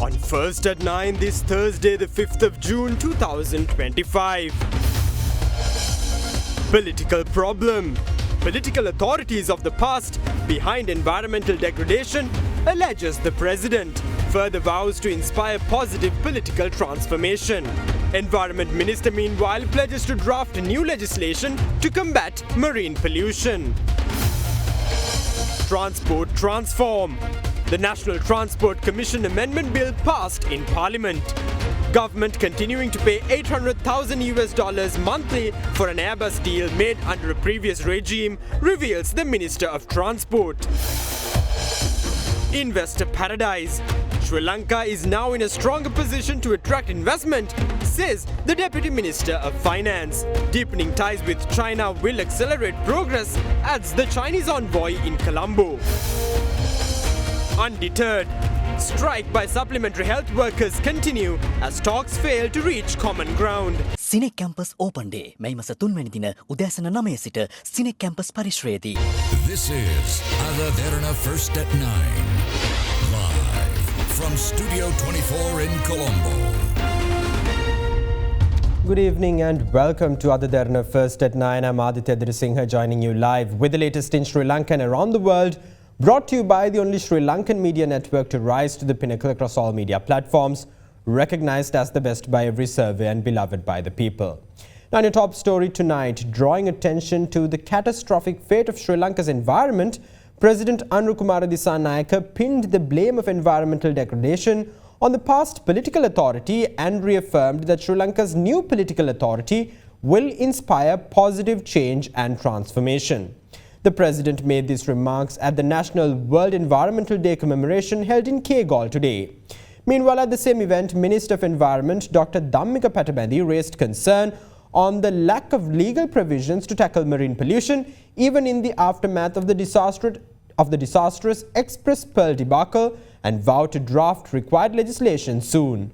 On First at 9 this Thursday, the 5th of June 2025. Political problem. Political authorities of the past behind environmental degradation, alleges the president. Further vows to inspire positive political transformation. Environment Minister meanwhile pledges to draft new legislation to combat marine pollution. Transport transform. The National Transport Commission Amendment Bill passed in Parliament. Government continuing to pay $800,000 monthly for an Airbus deal made under a previous regime, reveals the Minister of Transport. Investor paradise. Sri Lanka is now in a stronger position to attract investment, says the Deputy Minister of Finance. Deepening ties with China will accelerate progress, adds the Chinese envoy in Colombo. Undeterred. Strike by supplementary health workers continue as talks fail to reach common ground. Cinec Campus Open Day. මේ මස 3 වෙනි දින උදෑසන 9 සිට Cinec Campus පරිශ්‍රයේදී. This is Ada Derana First at 9. Live from Studio 24 in Colombo. Good evening and welcome to Ada Derana First at 9. I'm Aditya Dirasinghe joining you live with the latest in Sri Lanka and around the world. Brought to you by the only Sri Lankan media network to rise to the pinnacle across all media platforms, recognized as the best by every survey and beloved by the people. Now in your top story tonight, drawing attention to the catastrophic fate of Sri Lanka's environment, President Anurukumara Dissanayake pinned the blame of environmental degradation on the past political authority and reaffirmed that Sri Lanka's new political authority will inspire positive change and transformation. The President made these remarks at the National World Environmental Day commemoration held in Kegalle today. Meanwhile, at the same event, Minister of Environment Dr. Dhammika Pattabandi raised concern on the lack of legal provisions to tackle marine pollution, even in the aftermath of the disastrous Express Pearl debacle, and vowed to draft required legislation soon.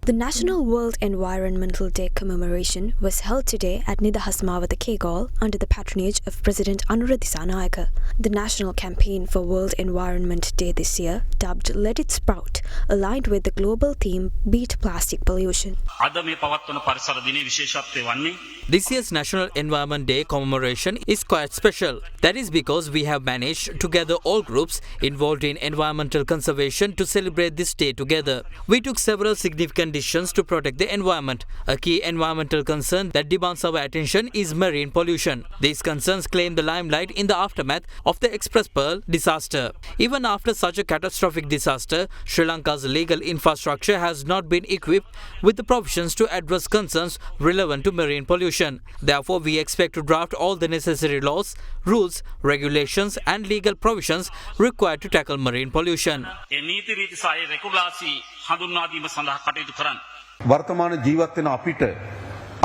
The National World Environmental Day commemoration was held today at Nidahas Mawatha Kegalle under the patronage of President Anura Dissanayake. The national campaign for World Environment Day this year, dubbed Let It Sprout, aligned with the global theme Beat Plastic Pollution. This year's National Environment Day commemoration is quite special. That is because we have managed to gather all groups involved in environmental conservation to celebrate this day together. We took several significant decisions to protect the environment. A key environmental concern that demands our attention is marine pollution. These concerns claim the limelight in the aftermath of the Express Pearl disaster. Even after such a catastrophic disaster, Sri Lanka's legal infrastructure has not been equipped with the provisions to address concerns relevant to marine pollution. Therefore, we expect to draft all the necessary laws, rules, regulations and legal provisions required to tackle marine pollution. වර්තමාන ජීවත් වෙන අපිට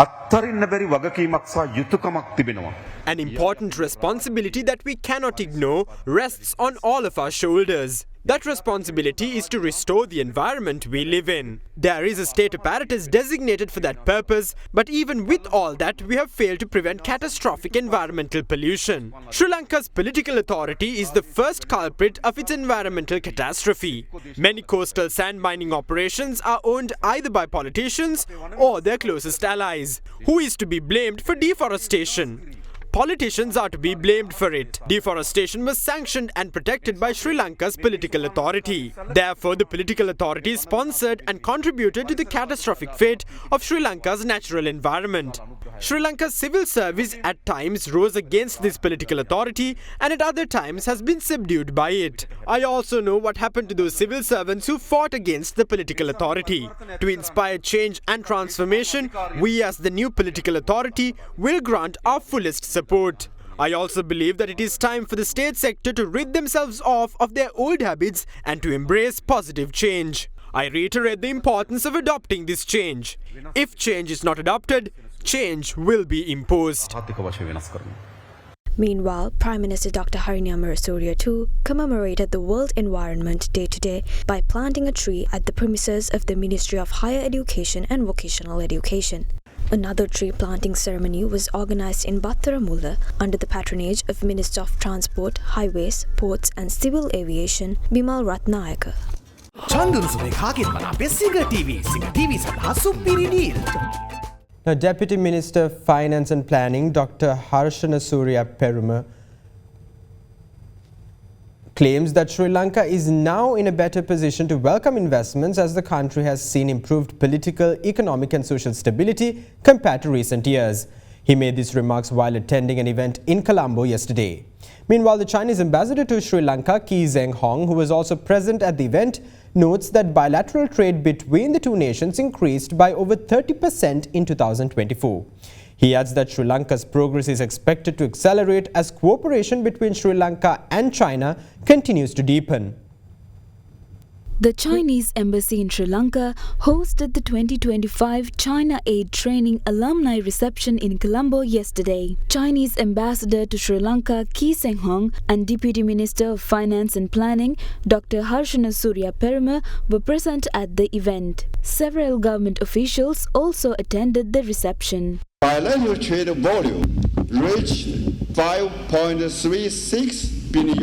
අත්තරින්න බැරි වගකීමක් සහ යුතුයකමක් තිබෙනවා. An important responsibility that we cannot ignore rests on all of our shoulders. That responsibility is to restore the environment we live in. There is a state apparatus designated for that purpose, but even with all that, we have failed to prevent catastrophic environmental pollution. Sri Lanka's political authority is the first culprit of its environmental catastrophe. Many coastal sand mining operations are owned either by politicians or their closest allies. Who is to be blamed for deforestation? Politicians are to be blamed for it. Deforestation was sanctioned and protected by Sri Lanka's political authority. Therefore, the political authority sponsored and contributed to the catastrophic fate of Sri Lanka's natural environment. Sri Lanka's civil service at times rose against this political authority and at other times has been subdued by it. I also know what happened to those civil servants who fought against the political authority. To inspire change and transformation, we as the new political authority will grant our fullest support. I also believe that it is time for the state sector to rid themselves of their old habits and to embrace positive change. I reiterate the importance of adopting this change. If change is not adopted, change will be imposed. Meanwhile, Prime Minister Dr. Harini Amarasuriya too commemorated the World Environment Day today by planting a tree at the premises of the Ministry of Higher Education and Vocational Education. Another tree planting ceremony was organised in Battaramulla under the patronage of Minister of Transport, Highways, Ports and Civil Aviation, Bimal Ratnayaka. චන්දුරුසුමේ කාගෙත් මන අපේ සිංහ TV සඳහා සුපිරි deal. Now, Deputy Minister of Finance and Planning Dr. Harshana Surya Peruma claims that Sri Lanka is now in a better position to welcome investments as the country has seen improved political, economic and social stability compared to recent years. He made these remarks while attending an event in Colombo yesterday. Meanwhile, the Chinese ambassador to Sri Lanka, Ki Zeng Hong, who was also present at the event, notes that bilateral trade between the two nations increased by over 30% in 2024. He adds that Sri Lanka's progress is expected to accelerate as cooperation between Sri Lanka and China continues to deepen. The Chinese embassy in Sri Lanka hosted the 2025 China Aid Training Alumni Reception in Colombo yesterday. Chinese ambassador to Sri Lanka, Ki Zeng Hong, and Deputy Minister of Finance and Planning, Dr. Harshana Surya Peruma, were present at the event. Several government officials also attended the reception. Bilateral trade volume reached $5.36 billion,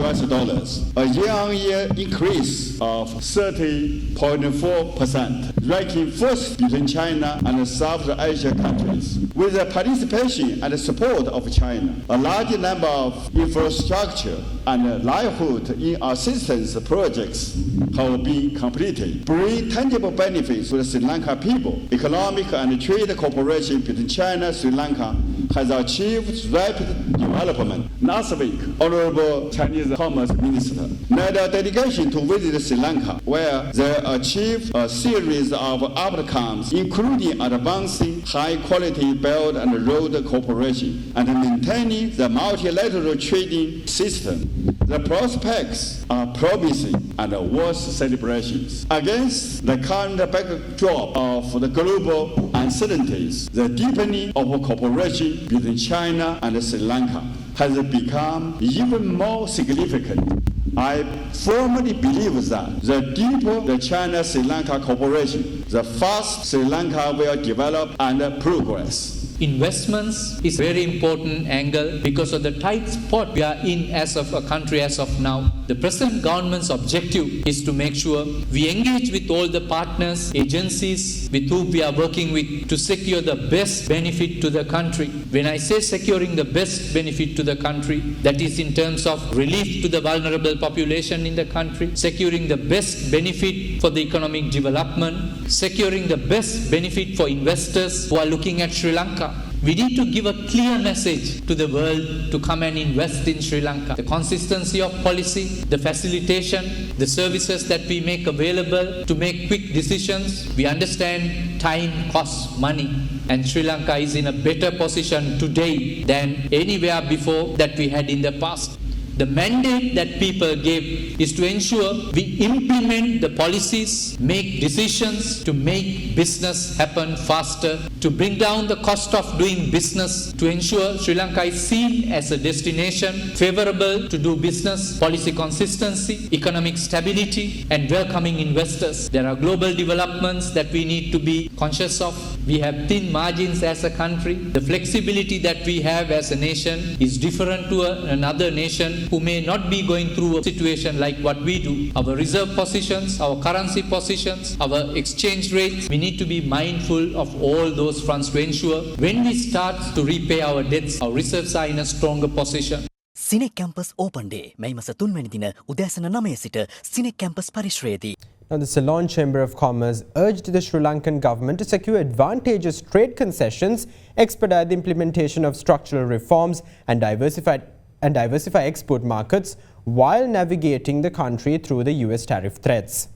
a year-on-year increase of 30.4%, ranking first between China and South Asia countries. With the participation and support of China, a large number of infrastructure and livelihood assistance projects have been completed, bringing tangible benefits to the Sri Lanka people. Economic and trade cooperation between China and Sri Lanka has achieved rapid development. Last week, Honorable Chinese Commerce Minister led a delegation to visit Sri Lanka, where they achieved a series of outcomes, including advancing high-quality Belt and Road cooperation and maintaining the multilateral trading system. The prospects are promising and worth celebrations. Against the current backdrop of the global uncertainties, the deepening of cooperation between China and Sri Lanka has become even more significant. I firmly believe that the deeper the China-Sri Lanka cooperation, the faster Sri Lanka will develop and progress. Investments is a very important angle because of the tight spot we are in as of a country as of now. The present government's objective is to make sure we engage with all the partners, agencies with whom we are working with to secure the best benefit to the country. When I say securing the best benefit to the country, that is in terms of relief to the vulnerable population in the country, securing the best benefit for the economic development, securing the best benefit for investors who are looking at Sri Lanka. We need to give a clear message to the world to come and invest in Sri Lanka. The consistency of policy, the facilitation, the services that we make available to make quick decisions. We understand time costs money, and Sri Lanka is in a better position today than anywhere before that we had in the past. The mandate that people gave is to ensure we implement the policies, make decisions to make business happen faster, to bring down the cost of doing business, to ensure Sri Lanka is seen as a destination favorable to do business, policy consistency, economic stability, and welcoming investors. There are global developments that we need to be conscious of. We have thin margins as a country. The flexibility that we have as a nation is different to another nation who may not be going through a situation like what we do. Our reserve positions, our currency positions, our exchange rates, we need to be mindful of all those fronts to ensure when we start to repay our debts, our reserves are in a stronger position. CINEC campus open day මැයි මස 3 වෙනි දින උදෑසන 9 සිට CINEC campus පරිශ්‍රයේදී. Now, the Salon Chamber of Commerce urged the Sri Lankan government to secure advantageous trade concessions, expedite the implementation of structural reforms and diversify export markets while navigating the country through the US tariff threats.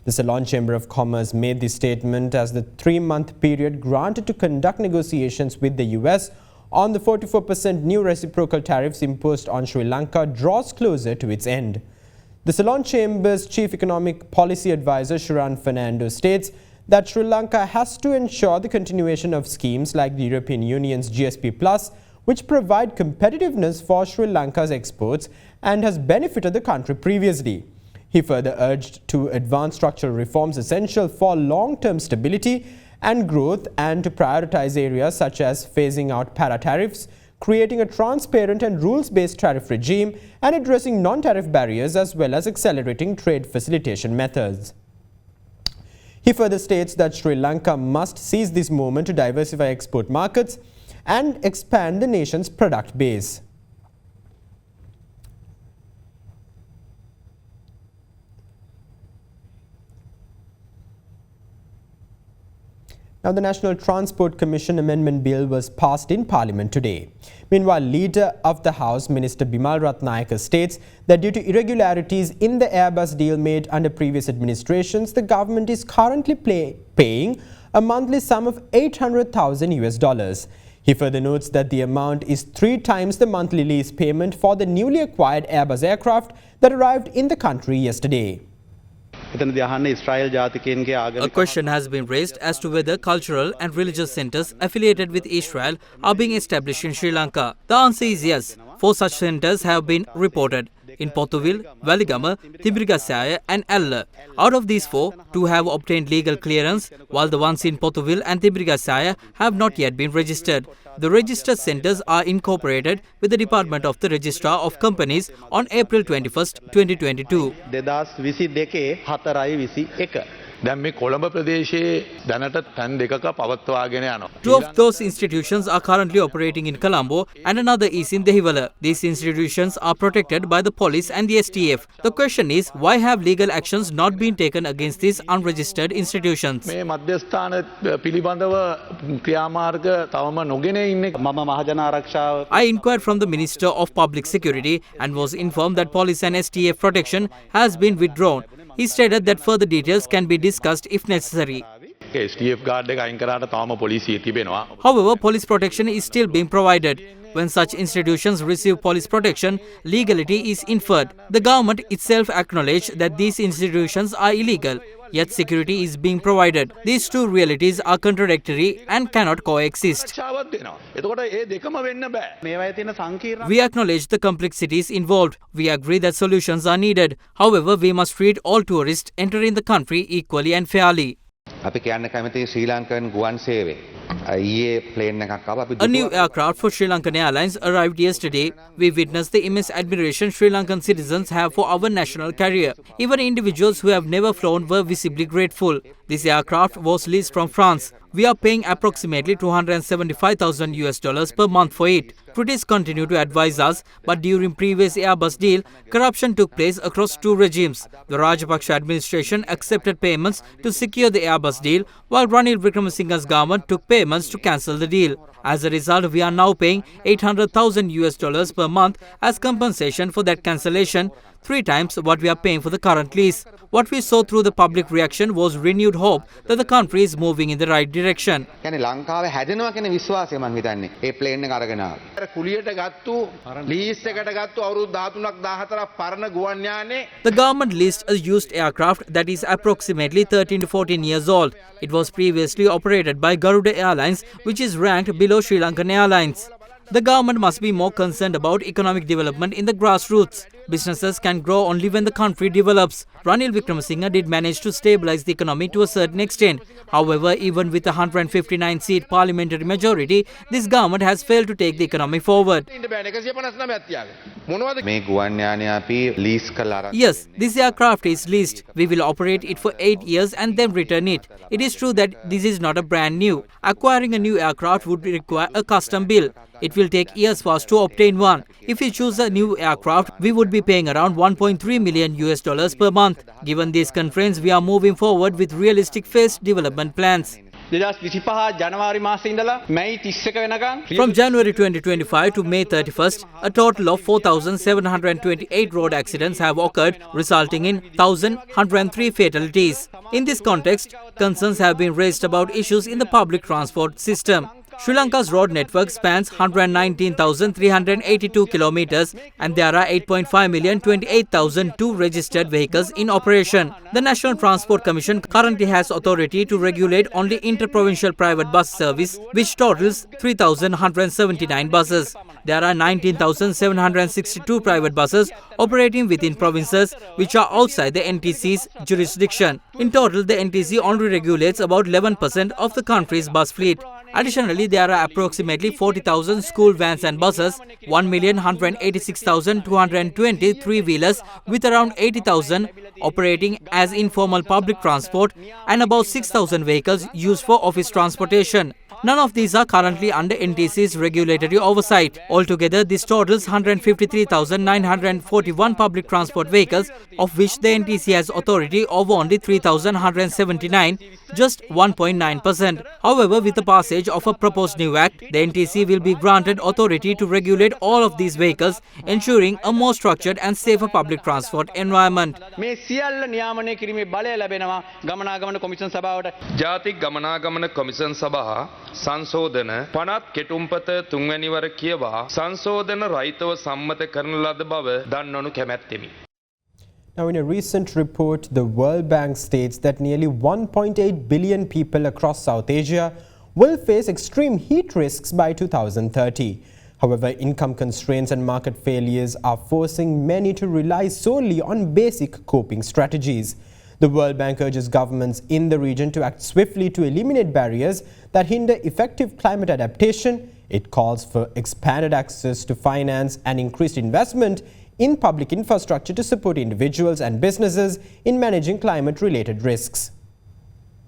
The Salon Chamber of Commerce made this statement as the 3-month period granted to conduct negotiations with the US on the 44% new reciprocal tariffs imposed on Sri Lanka draws closer to its end. The Salon Chamber's Chief Economic Policy Advisor Sharan Fernando states that Sri Lanka has to ensure the continuation of schemes like the European Union's GSP+, which provide competitiveness for Sri Lanka's exports and has benefited the country previously. He further urged to advance structural reforms essential for long-term stability and growth and to prioritize areas such as phasing out para-tariffs, creating a transparent and rules-based tariff regime and addressing non-tariff barriers as well as accelerating trade facilitation methods. He further states that Sri Lanka must seize this moment to diversify export markets and expand the nation's product base. Now, the National Transport Commission Amendment Bill was passed in Parliament today. Meanwhile, Leader of the House, Minister Bimal Ratnayaka, states that due to irregularities in the Airbus deal made under previous administrations, the government is currently paying a monthly sum of $800,000. He further notes that the amount is 3 times the monthly lease payment for the newly acquired Airbus aircraft that arrived in the country yesterday. A question has been raised as to whether cultural and religious centers affiliated with Israel are being established in Sri Lanka. The answer is yes. 4 such centers have been reported in Potuville, Waligama, Thimbrigasaya and Alla. Out of these 4, 2 have obtained legal clearance, while the ones in Potuville and Thimbrigasaya have not yet been registered. The registered centers are incorporated with the Department of the Registrar of Companies on April 21st, 2022. Two of those institutions are currently operating in Colombo and another is in Dehiwala. These institutions are protected by the police and the STF. The question is, why have legal actions not been taken against these unregistered institutions? I inquired from the Minister of Public Security and was informed that police and STF protection has been withdrawn. He stated that further details can be discussed if necessary. However, police protection is still being provided. When such institutions receive police protection, legality is inferred. The government itself acknowledged that these institutions are illegal, yet security is being provided. These two realities are contradictory and cannot coexist. We acknowledge the complexities involved. We agree that solutions are needed. However, we must treat all tourists entering the country equally and fairly. A new aircraft for Sri Lankan Airlines arrived yesterday. We witnessed the immense admiration Sri Lankan citizens have for our national carrier. Even individuals who have never flown were visibly grateful. This aircraft was leased from France. We are paying approximately $275,000 per month for it. Critics continue to advise us, but during previous Airbus deal, corruption took place across 2 regimes. The Rajapaksa administration accepted payments to secure the Airbus deal, while Ranil Wickremesinghe's government took payments to cancel the deal. As a result, we are now paying $800,000 per month as compensation for that cancellation, 3 times what we are paying for the current lease. What we saw through the public reaction was renewed hope that the country is moving in the right direction. The government leased a used aircraft that is approximately 13 to 14 years old. It was previously operated by Garuda Airlines, which is ranked below Sri Lankan Airlines. The government must be more concerned about economic development in the grassroots. Businesses can grow only when the country develops. Ranil Wickremesinghe did manage to stabilize the economy to a certain extent. However, even with a 159-seat parliamentary majority, this government has failed to take the economy forward. Yes, this aircraft is leased. We will operate it for 8 years and then return it. It is true that this is not a brand new. Acquiring a new aircraft would require a custom bill. It will take years for us to obtain one. If we choose a new aircraft, we would be paying around $1.3 million per month. Given these constraints, we are moving forward with realistic phased development plans. From January 2025 to May 31st, a total of 4,728 road accidents have occurred, resulting in 1,103 fatalities. In this context, concerns have been raised about issues in the public transport system. Sri Lanka's road network spans 119,382 kilometers and there are 8.5,028,002 registered vehicles in operation. The National Transport Commission currently has authority to regulate only inter-provincial private bus service, which totals 3,179 buses. There are 19,762 private buses operating within provinces which are outside the NTC's jurisdiction. In total, the NTC only regulates about 11% of the country's bus fleet. Additionally, there are approximately 40,000 school vans and buses, 1,186,220 three-wheelers with around 80,000 operating as informal public transport and about 6,000 vehicles used for office transportation. None of these are currently under NTC's regulatory oversight. Altogether, this totals 153,941 public transport vehicles, of which the NTC has authority over only 3,179, just 1.9%. However, with the passage of a proposed new act, the NTC will be granted authority to regulate all of these vehicles, ensuring a more structured and safer public transport environment. මේ සියල්ල නියාමනය කිරීමේ බලය ලැබෙනවා ගමනාගමන commission සභාවට. ජාතික ගමනාගමන commission සභා සංශෝධන 50 කෙටුම්පත තුන්වැනි වර කියවා සංශෝධන රහිතව සම්මත කරන ලද බව දන්වනු කැමැත්තෙමි. Now, in a recent report, the World Bank states that nearly 1.8 billion people across South Asia will face extreme heat risks by 2030. However, income constraints and market failures are forcing many to rely solely on basic coping strategies. The World Bank urges governments in the region to act swiftly to eliminate barriers that hinder effective climate adaptation. It calls for expanded access to finance and increased investment in public infrastructure to support individuals and businesses in managing climate-related risks.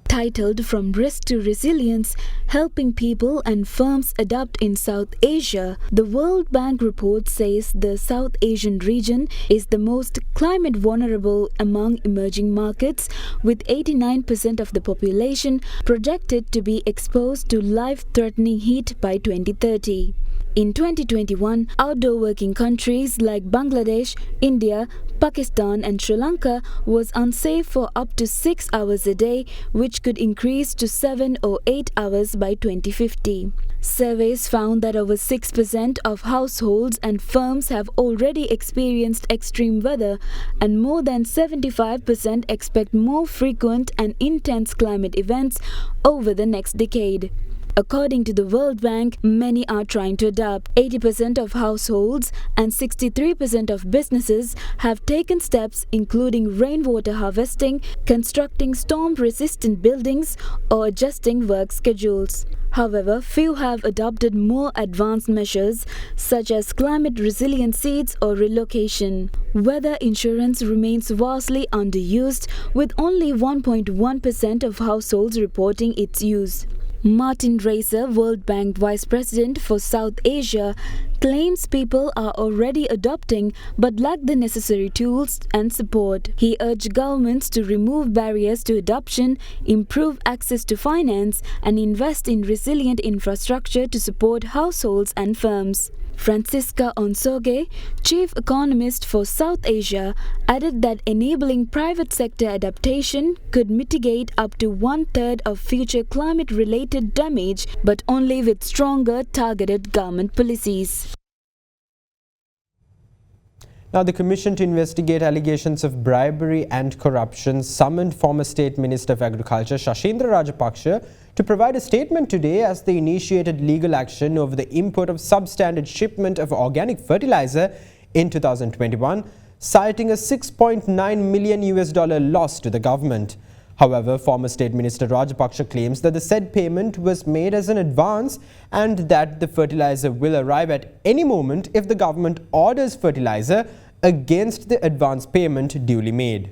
Titled From Risk to Resilience, Helping People and Firms Adapt in South Asia, the World Bank report says the South Asian region is the most climate vulnerable among emerging markets, with 89% of the population projected to be exposed to life-threatening heat by 2030. In 2021, outdoor working countries like Bangladesh, India, Pakistan and Sri Lanka was unsafe for up to 6 hours a day, which could increase to 7 or 8 hours by 2050. Surveys found that over 6% of households and firms have already experienced extreme weather, and more than 75% expect more frequent and intense climate events over the next decade. According to the World Bank, many are trying to adapt. 80% of households and 63% of businesses have taken steps including rainwater harvesting, constructing storm-resistant buildings, or adjusting work schedules. However, few have adopted more advanced measures such as climate-resilient seeds or relocation. Weather insurance remains vastly underused, with only 1.1% of households reporting its use. Martin Racer, World Bank Vice President for South Asia, claims people are already adopting but lack the necessary tools and support. He urged governments to remove barriers to adoption, improve access to finance, and invest in resilient infrastructure to support households and firms. Francisca Onsoge, chief economist for South Asia, added that enabling private sector adaptation could mitigate up to 1/3 of future climate-related damage, but only with stronger targeted government policies. Now, the Commission to investigate allegations of bribery and corruption summoned former State Minister of Agriculture Shashindra Rajapaksa to provide a statement today as they initiated legal action over the import of substandard shipment of organic fertilizer in 2021, citing a $6.9 million loss to the government. However, former State Minister Rajapaksa claims that the said payment was made as an advance and that the fertilizer will arrive at any moment if the government orders fertilizer against the advance payment duly made.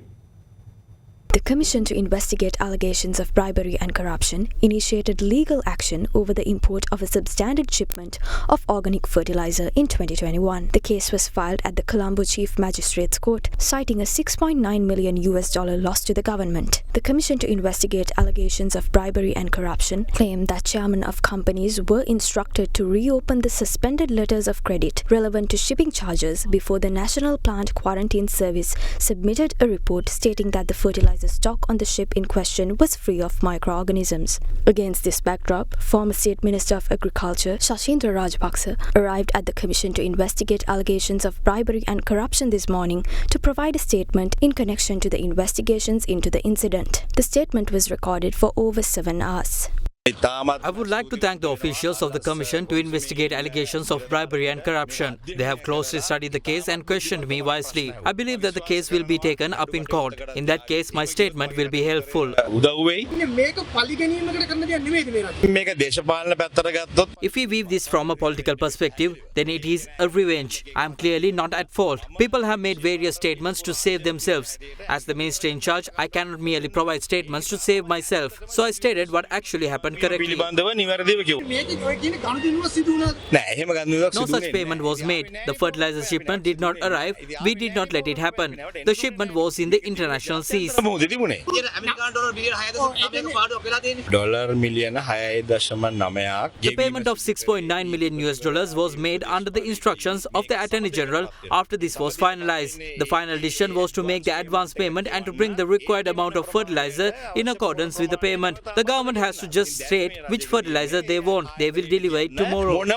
The Commission to investigate allegations of bribery and corruption initiated legal action over the import of a substandard shipment of organic fertilizer in 2021. The case was filed at the Colombo Chief Magistrates Court, citing a $6.9 million loss to the government. The Commission to investigate allegations of bribery and corruption claimed that chairmen of companies were instructed to reopen the suspended letters of credit relevant to shipping charges before the National Plant Quarantine Service submitted a report stating that the fertilizer stock on the ship in question was free of microorganisms. Against this backdrop, former State Minister of Agriculture Shashindra Rajapaksa arrived at the Commission to investigate allegations of bribery and corruption this morning to provide a statement in connection to the investigations into the incident. The statement was recorded for over 7 hours. I would like to thank the officials of the Commission to investigate allegations of bribery and corruption. They have closely studied the case and questioned me wisely. I believe that the case will be taken up in court. In that case, my statement will be helpful. If we view this from a political perspective, then it is a revenge. I am clearly not at fault. People have made various statements to save themselves. As the minister in charge, I cannot merely provide statements to save myself. So I stated what actually happened correctly. No such payment was made. The fertilizer shipment did not arrive. We did not let it happen. The shipment was in the international seas. The payment of $6.9 million was made under the instructions of the Attorney General after this was finalized. The final decision was to make the advance payment and to bring the required amount of fertilizer in accordance with the payment. The government has to just state which fertilizer they want. They will deliver it tomorrow. In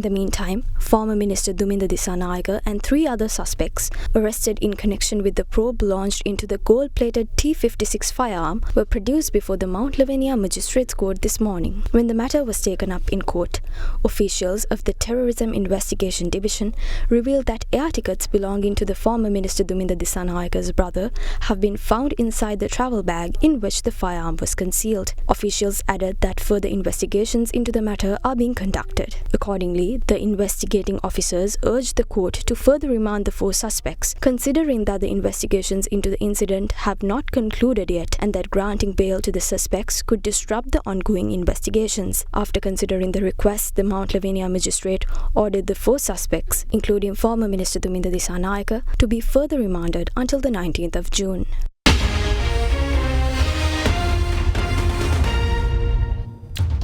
the meantime, former Minister Duminda Dissanayake and 3 other suspects arrested in connection with the probe launched into the gold-plated T-56 firearm were produced before the Mount Lavinia Magistrates Court this morning. When the matter was taken up in court, officials of the Terrorism Investigation Division revealed that air tickets belonging to the former Minister Duminda Disanayake's brother have been found inside the travel bag in which the firearm was concealed. Officials added that further investigations into the matter are being conducted. Accordingly, the investigating officers urged the court to further remand the 4 suspects, considering that the investigations into the incident have not concluded yet and that granting bail to the suspects could disrupt the ongoing investigations. After considering the request, the Mount Lavinia magistrate ordered the 4 suspects, including former Minister Duminda Dissanayake, to be further remanded until the 19th of June.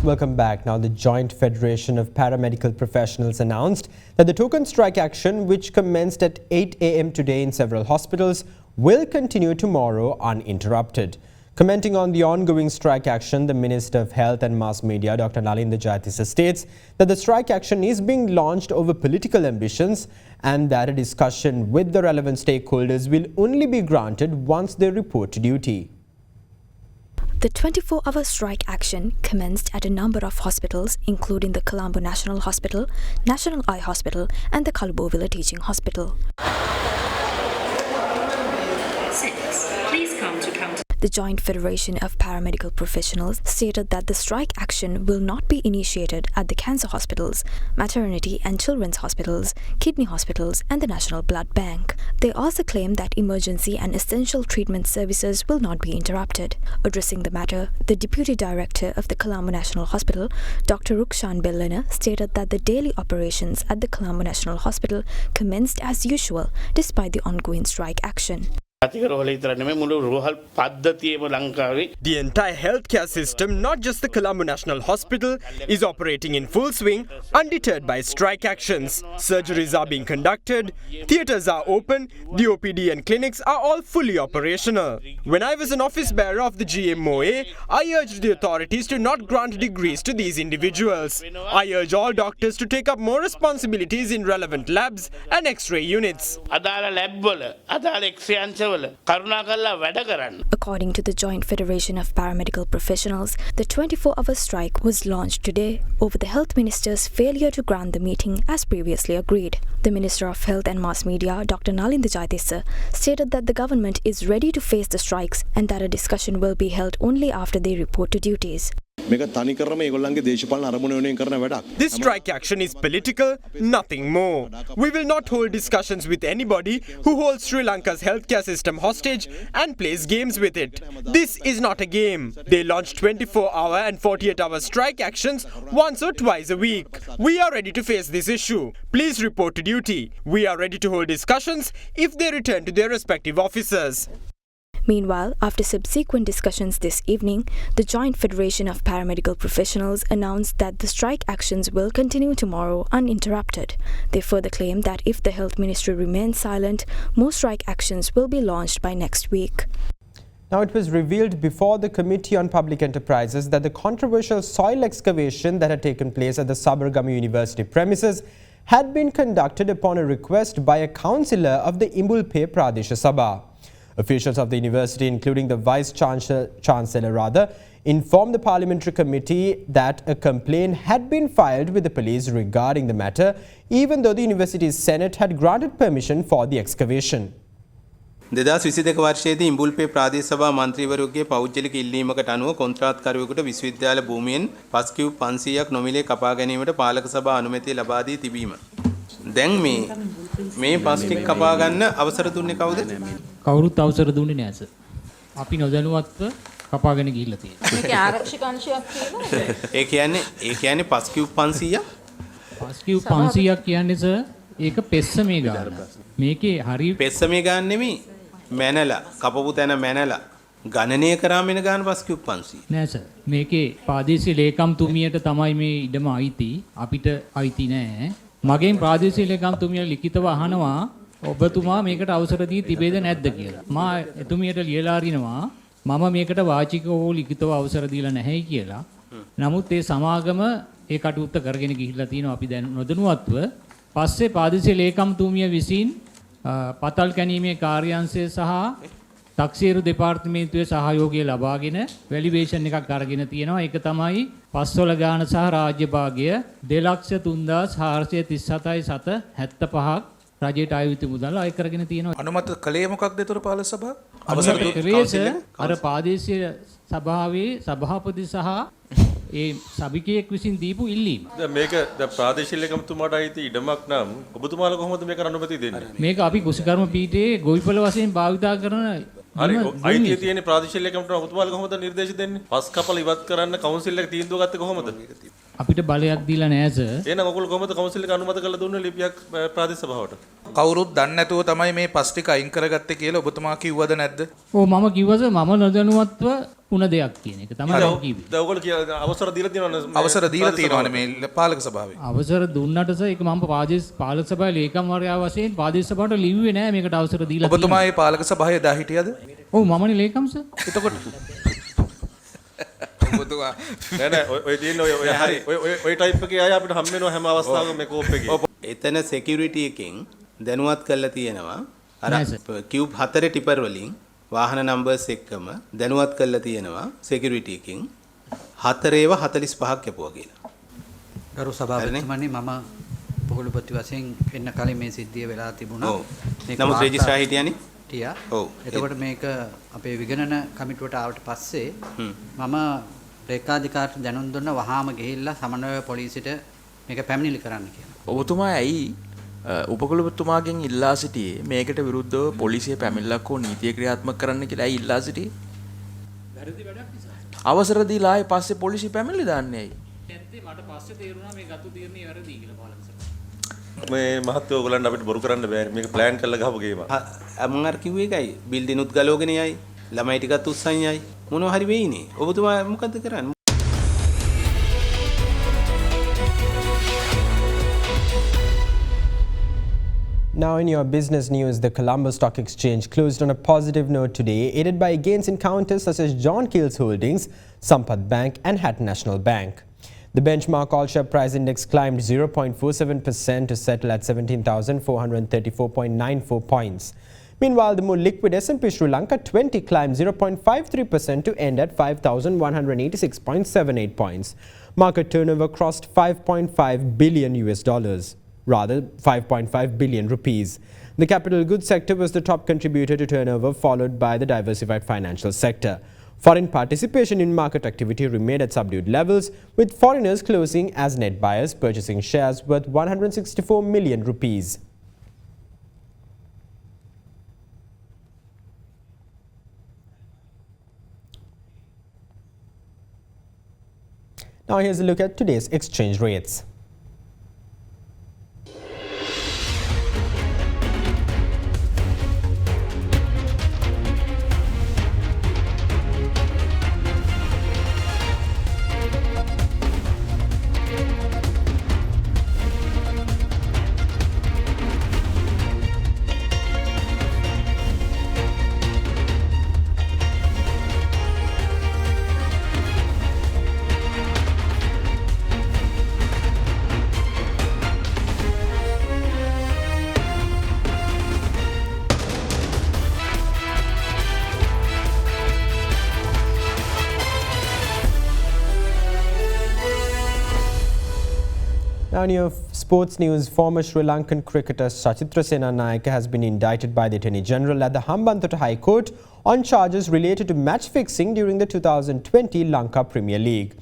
Welcome back. Now, the Joint Federation of Paramedical Professionals announced that the token strike action, which commenced at 8 a.m. today in several hospitals, will continue tomorrow uninterrupted. Commenting on the ongoing strike action, the Minister of Health and Mass Media, Dr. Nalinda Jayatissa, states that the strike action is being launched over political ambitions and that a discussion with the relevant stakeholders will only be granted once they report to duty. The 24-hour strike action commenced at a number of hospitals, including the Colombo National Hospital, National Eye Hospital, and the Kalubovila Teaching Hospital. The Joint Federation of Paramedical Professionals stated that the strike action will not be initiated at the cancer hospitals, maternity and children's hospitals, kidney hospitals, and the National Blood Bank. They also claim that emergency and essential treatment services will not be interrupted. Addressing the matter, the Deputy Director of the Colombo National Hospital, Dr. Rukshan Bellana, stated that the daily operations at the Colombo National Hospital commenced as usual despite the ongoing strike action. The entire healthcare system, not just the Colombo National Hospital, is operating in full swing, undeterred by strike actions. Surgeries are being conducted, theatres are open, the OPD and clinics are all fully operational. When I was an office bearer of the GMOA, I urged the authorities to not grant degrees to these individuals. I urge all doctors to take up more responsibilities in relevant labs and X-ray units. According to the Joint Federation of Paramedical Professionals, the 24-hour strike was launched today over the Health Minister's failure to grant the meeting as previously agreed. The Minister of Health and Mass Media, Dr. Nalinda Jayatissa, stated that the government is ready to face the strikes and that a discussion will be held only after they report to duties. This strike action is political, nothing more. We will not hold discussions with anybody who holds Sri Lanka's healthcare system hostage and plays games with it. This is not a game. They launch 24-hour and 48-hour strike actions once or twice a week. We are ready to face this issue. Please report to duty. We are ready to hold discussions if they return to their respective offices. Meanwhile, after subsequent discussions this evening, the Joint Federation of Paramedical Professionals announced that the strike actions will continue tomorrow uninterrupted. They further claim that if the Health Ministry remains silent, more strike actions will be launched by next week. Now, it was revealed before the Committee on Public Enterprises that the controversial soil excavation that had taken place at the Sabargama University premises had been conducted upon a request by a councillor of the Imbulpe Pradesha Sabha. Officials of the university, including the Vice-Chancellor, informed the parliamentary committee that a complaint had been filed with the police regarding the matter, even though the university's senate had granted permission for the excavation. 2022 වර්ෂයේදී ඉඹුල්පේ ප්‍රාදේශ සභා මන්ත්‍රීවරයෙකුගේ පෞද්ගලික ඉල්ලීමකට අනුව කොන්ත්‍රාත්කරුවෙකුට විශ්වවිද්‍යාල භූමියෙන් පස්කියු 500ක් නොමිලේ කපා ගැනීමට පාලක සභා අනුමැතිය ලබා දී තිබීම. දැන් මේ පස්ටික් කපා ගන්න අවසර දුන්නේ කවුද? කවුරුත් අවසර දුන්නේ නැහැ සර්. අපි නොදැනුවත්ව කපාගෙන ගිහිල්ලා තියෙනවා. මේකේ ආරක්ෂක අංශයක් තියෙනවද? ඒ කියන්නේ පස්කියු 500ක්. පස්කියු 500ක් කියන්නේ සර් ඒක පෙස්සමේ ගාන. මේකේ හරි පෙස්සමේ ගාන නෙමෙයි. මැනලා කපපු තැන මැනලා ගණනය කරාම එන ගාන පස්කියු 500. නෑ සර්. මේකේ ප්‍රාදේශීය ලේකම්තුමියට තමයි මේ ඉඩම අයිති. අපිට අයිති නෑ. මගෙන් ප්‍රාදේශීය ලේකම්තුමිය ලිඛිතව අහනවා ඔබතුමා මේකට අවසර දී තිබේද නැද්ද කියලා. මා එතුමියට ලියලා අරිනවා මම මේකට වාචිකව හෝ ලිඛිතව අවසර දීලා නැහැයි කියලා. නමුත් ඒ සමාගම ඒ කටයුත්ත කරගෙන ගිහිල්ලා තියෙනවා අපි දැන් නොදැනුවත්ව. පස්සේ ප්‍රාදේශීය ලේකම්තුමිය විසින් පතල් කැණීමේ කාර්යාංශය සහ තක්සේරු දෙපාර්තමේන්තුවේ සහයෝගය ලබාගෙන වැලිඩේෂන් එකක් අරගෙන තියෙනවා. ඒක තමයි පස්වල ගාන සහ රාජ්‍ය භාගය 2,04,437,775ක් රජයට ආයුතු මුදල් අය කරගෙන තියෙනවා. අනුමත කලේ මොකක්ද ඒතර පාලක සභාව? අවසර දුන්නේ අර ප්‍රාදේශීය සභාවේ සභාපති සහ ඒ සභිකයෙක් විසින් දීපු ඉල්ලීම. දැන් මේක ප්‍රාදේශීය ලේකම්තුමාට අයිති ඉඩමක් නම් ඔබතුමාලා කොහොමද මේක අනුමැතිය දෙන්නේ? මේක අපි කුසිකර්ම පීඨයේ ගොවිපළ වශයෙන් භාවිතා කරන හරි අයිතිය තියෙන ප්‍රාදේශීය ලේකම්තුමාට ඔබතුමාලා කොහොමද නිර්දේශ දෙන්නේ? පස් කපල ඉවත් කරන්න කවුන්සිල් එක තීන්දුව ගත්තේ කොහොමද? අපිට බලයක් දීලා නැහැ සර්. එහෙනම් ඔයගොල්ලෝ කොහොමද කවුන්සිල් එක අනුමත කරලා දුන්නේ ලිපියක් ප්‍රාදේශ සභාවට? කවුරුත් දන්නේ නැතුව තමයි මේ පස් ටික අයින් කරගත්තේ කියලා ඔබතුමා කිව්වද නැද්ද? ඔව් මම කිව්වද මම නොදැනුවත්ව උන දෙයක් කියන එක තමයි මම කිව්වේ. දැන් ඔයගොල්ලෝ අවසර දීලා තියෙනවනේ අවසර දීලා තියෙනවනේ මේ පාලක සභාවේ. අවසර දුන්නට සර් ඒක මම පාලක සභාවේ ලේකම්වරයා වශයෙන් ප්‍රාදේශ සභාවට ලිව්වේ නෑ මේකට අවසර දීලා. ඔබතුමා මේ පාලක සභාවේ දා හිටියද? ඔව් මමනේ ලේකම් සර්. එතකොට ඔබතුමා නෑ ඔය තියෙන ඔය හරි ඔය ටයිප් එකේ අය අපිට හම් වෙනවා හැම අවස්ථාවකම මේ කෝප් එකේ. එතන security එකෙන් දැනුවත් කරලා තියෙනවා අර කියුබ් 4 ටිපර් වලින් වාහන නම්බර්ස් එක්කම දැනුවත් කරලා තියෙනවා security එකෙන් 4 ඒවා 45ක් යපුවා කියලා. ගරු සභාපතිතුමනි මම පොකුළුපති වශයෙන් එන්න කලින් මේ සිද්ධිය වෙලා තිබුණා. මේක නමුත් රෙජිස්ට්‍රා හිටියානේ. හිටියා. ඔව්. එතකොට මේක අපේ විගණන කමිටුවට ආවට පස්සේ මම රේඛාධිකාරිට දැනුම් දුන්න වහාම ගිහිල්ලා සමන්වය පොලිසියට මේක පැමිණිලි කරන්න කියලා. ඔබතුමා ඇයි උපකුලපතිතුමාගෙන් ඉල්ලා සිටියේ මේකට විරුද්ධව පොලිසිය පැමිණිල්ලක් හෝ නීතිය ක්‍රියාත්මක කරන්න කියලා ඇයි ඉල්ලා සිටියේ? වැරදි වැඩක් නිසා. අවසර දීලා ආයේ පස්සේ පොලිසිය පැමිණිලි දාන්නේ ඇයි? නැත්තේ මට පස්සේ තේරුණා මේ ගතු තීරණේ වැරදි කියලා පාලක සභාව. මේ මහත්තයෝ ඔයගොල්ලන්ට අපිට බොරු කරන්න බෑ. මේක ප්ලෑන් කරලා ගහපු ගේම. මම අර කිව්වේ ඒකයි. බිල්ඩිනුත් ගලවගෙන යයි. ළමයි ටිකත් උස්සන් යයි. මොනවා හරි වෙයිනේ. ඔබතුමා මොකද්ද කරන්නේ? Now in your business news, the Colombo Stock Exchange closed on a positive note today, aided by gains in counters such as John Keel's Holdings, Sampath Bank and Hatton National Bank. The benchmark all-share price index climbed 0.47% to settle at 17,434.94 points. Meanwhile, the more liquid S&P Sri Lanka 20 climbed 0.53% to end at 5,186.78 points. Market turnover crossed $5.5 billion US dollars. Rather 5.5 billion rupees. The capital goods sector was the top contributor to turnover, followed by the diversified financial sector. Foreign participation in market activity remained at subdued levels, with foreigners closing as net buyers, purchasing shares worth 164 million rupees. Now here's a look at today's exchange rates. Now in your sports news, former Sri Lankan cricketer Sachitra Senanayake has been indicted by the Attorney General at the Hambantota High Court on charges related to match fixing during the 2020 Lanka Premier League.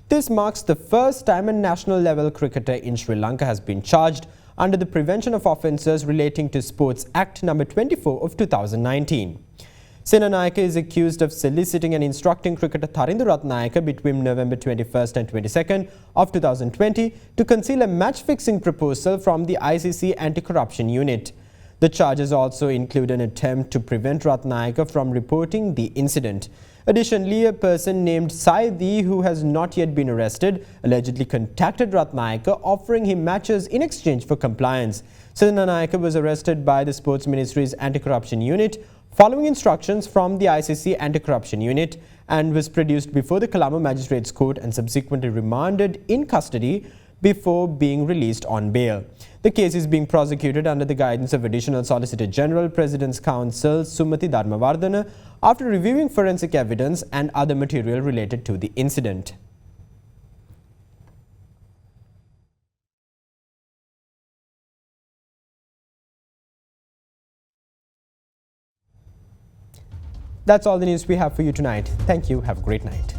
This marks the first time a national level cricketer in Sri Lanka has been charged under the Prevention of Offences Relating to Sports Act No. 24 of 2019. Senanayake is accused of soliciting and instructing cricketer Tharindu Ratnayaka between November 21st and 22nd of 2020 to conceal a match-fixing proposal from the ICC Anti-Corruption Unit. The charges also include an attempt to prevent Ratnayaka from reporting the incident. Additionally, a person named Saidi, who has not yet been arrested, allegedly contacted Ratnayaka offering him matches in exchange for compliance. Senanayake was arrested by the Sports Ministry's Anti-Corruption Unit following instructions from the ICC Anti-Corruption Unit and was produced before the Colombo Magistrates Court and subsequently remanded in custody before being released on bail. The case is being prosecuted under the guidance of Additional Solicitor General, President's Counsel Sumati Dharmawardana after reviewing forensic evidence and other material related to the incident. That's all the news we have for you tonight. Thank you. Have a great night.